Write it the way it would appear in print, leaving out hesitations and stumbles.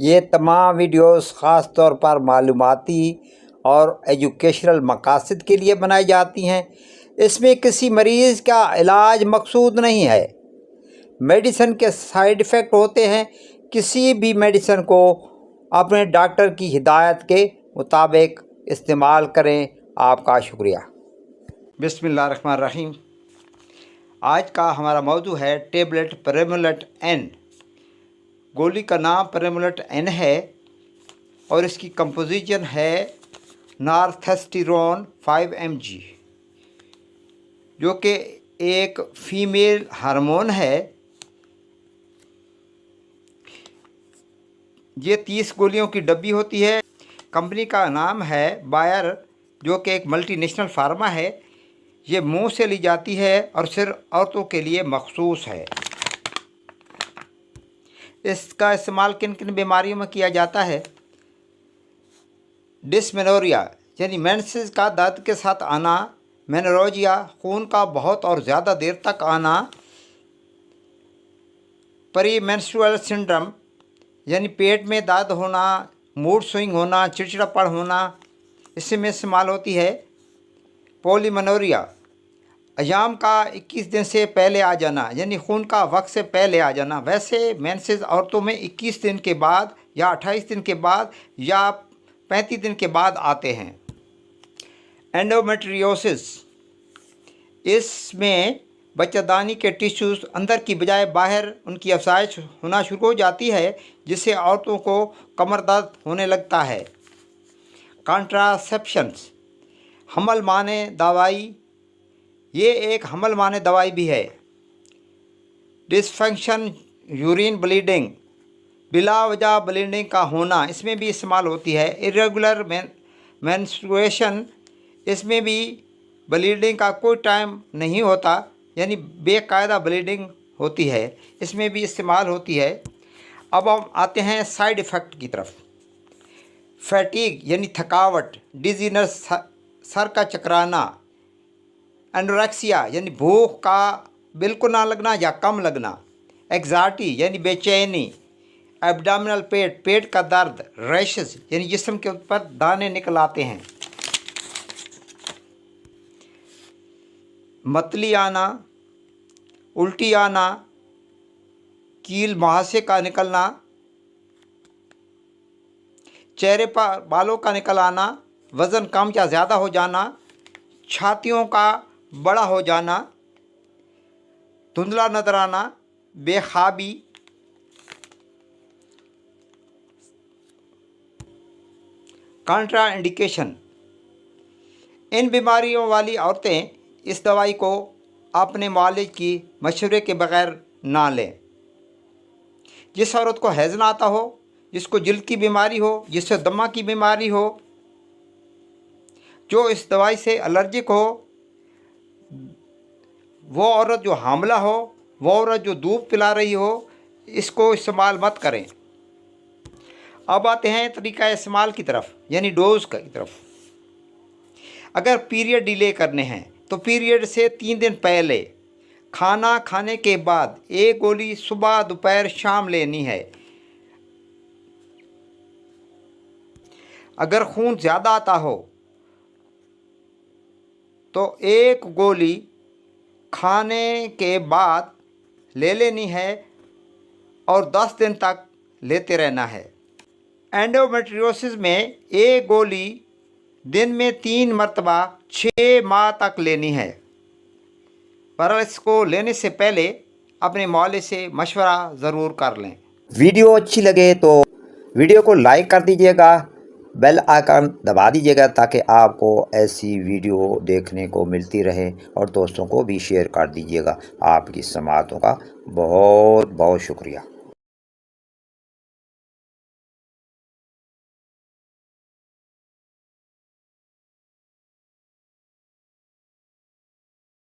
ये तमाम वीडियोस ख़ास तौर पर मालूमाती और एजुकेशनल मकासद के लिए बनाई जाती हैं। इसमें किसी मरीज़ का इलाज मकसूद नहीं है। मेडिसिन के साइड इफ़ेक्ट होते हैं। किसी भी मेडिसिन को अपने डॉक्टर की हिदायत के मुताबिक इस्तेमाल करें। आपका शुक्रिया। बिस्मिल्लाहिर्रहमानिर्रहीम। आज का हमारा मौजू है टेबलेट प्रेमोलेट एन। गोली का नाम प्रेमोलेट एन है और इसकी कंपोजिशन है नॉर्थेस्टेरोन 5 mg, जो कि एक फ़ीमेल हार्मोन है। ये 30 गोलियों की डब्बी होती है। कंपनी का नाम है बायर, जो कि एक मल्टीनेशनल फार्मा है। ये मुंह से ली जाती है और सिर्फ औरतों के लिए मखसूस है। इसका इस्तेमाल किन किन बीमारियों में किया जाता है? डिस्मेनोरिया यानी मेंसेस का दर्द के साथ आना, मेनोरॉजिया खून का बहुत और ज़्यादा देर तक आना, प्रीमेंस्ट्रुअल सिंड्रोम यानी पेट में दर्द होना, मूड स्विंग होना, चिड़चिड़ापन होना, इसमें इस्तेमाल होती है। पॉलीमेनोरिया अयाम का 21 दिन से पहले आ जाना, यानी खून का वक्त से पहले आ जाना। वैसे मेंसेस औरतों में 21 दिन के बाद या 28 दिन के बाद या 35 दिन के बाद आते हैं। एंडोमेट्रियोसिस, इसमें बच्चादानी के टिश्यूज़ अंदर की बजाय बाहर उनकी अफसाइश होना शुरू हो जाती है, जिससे औरतों को कमर दर्द होने लगता है। कॉन्ट्रासेप्शंस, हमल माने दवाई, ये एक हमल माने दवाई भी है। डिसफंक्शन यूरिन ब्लीडिंग, बिला वजह ब्लीडिंग का होना, इसमें भी इस्तेमाल होती है। इरेगुलर मेंस्ट्रुएशन, इसमें भी ब्लीडिंग का कोई टाइम नहीं होता, यानी बेकायदा ब्लीडिंग होती है, इसमें भी इस्तेमाल होती है। अब हम आते हैं साइड इफ़ेक्ट की तरफ। फैटीग यानी थकावट, डिजीनेस, सर का चकराना, एनोरेक्सिया यानी भूख का बिल्कुल ना लगना या कम लगना, एग्जाइटी यानी बेचैनी, एब्डोमिनल पेट का दर्द, रैशेस यानी जिस्म के ऊपर दाने निकल आते हैं, मतली आना, उल्टी आना, कील मुहासे का निकलना, चेहरे पर बालों का निकल आना, वज़न कम या ज़्यादा हो जाना, छातियों का बड़ा हो जाना, धुंधला नजर आना, बेख्याबी, कॉन्ट्रा इंडिकेशन। इन बीमारियों वाली औरतें इस दवाई को अपने मालिज की मशवरे के बगैर ना लें। जिस औरत को हैज़न आता हो, जिसको जिल्द की बीमारी हो, जिससे दमा की बीमारी हो, जो इस दवाई से एलर्जिक हो, वो औरत जो हामला हो, वो औरत जो दूध पिला रही हो, इसको इस्तेमाल मत करें। अब आते हैं तरीका इस्तेमाल की तरफ, यानी डोज की तरफ। अगर पीरियड डिले करने हैं तो पीरियड से 3 दिन पहले खाना खाने के बाद एक गोली सुबह, दोपहर, शाम लेनी है। अगर खून ज़्यादा आता हो तो एक गोली खाने के बाद ले लेनी है और 10 दिन तक लेते रहना है। एंडोमेट्रियोसिस में एक गोली दिन में 3 मरतबा 6 माह तक लेनी है। पर इसको लेने से पहले अपने मौले से मशवरा ज़रूर कर लें। वीडियो अच्छी लगे तो वीडियो को लाइक कर दीजिएगा, बेल आइकन दबा दीजिएगा ताकि आपको ऐसी वीडियो देखने को मिलती रहे, और दोस्तों को भी शेयर कर दीजिएगा। आपकी समातों का बहुत बहुत शुक्रिया।